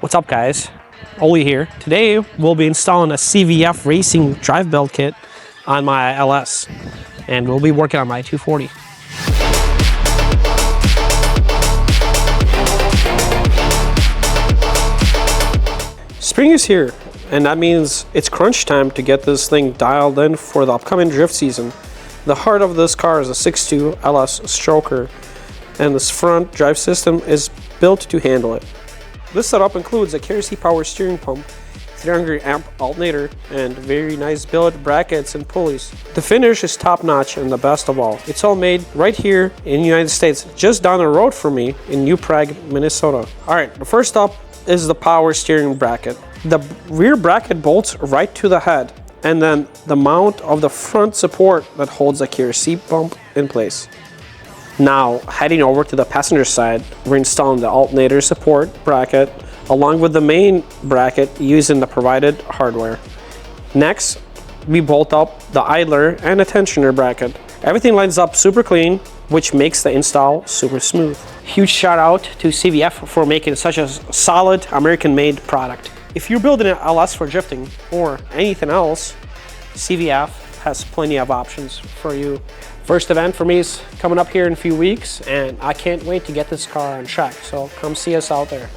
What's up, guys? Ole here. Today we'll be installing a CVF racing drive belt kit on my LS, and we'll be working on my 240. Spring is here, and that means it's crunch time to get this thing dialed in for the upcoming drift season. The heart of this car is a 6.2 LS stroker, and this front drive system is built to handle it. This setup includes a KRC power steering pump, 300 amp alternator, and very nice billet brackets and pulleys. The finish is top notch and the best of all. It's all made right here in the United States, just down the road from me in New Prague, Minnesota. Alright, the first up is the power steering bracket. The rear bracket bolts right to the head, and then the mount of the front support that holds the KRC pump in place. Now, heading over to the passenger side, we're installing the alternator support bracket along with the main bracket using the provided hardware. Next, we bolt up the idler and the tensioner bracket. Everything lines up super clean, which makes the install super smooth. Huge shout out to CVF for making such a solid American-made product. If you're building an LS for drifting or anything else, CVF has plenty of options for you. First event for me is coming up here in a few weeks, and I can't wait to get this car on track, so come see us out there.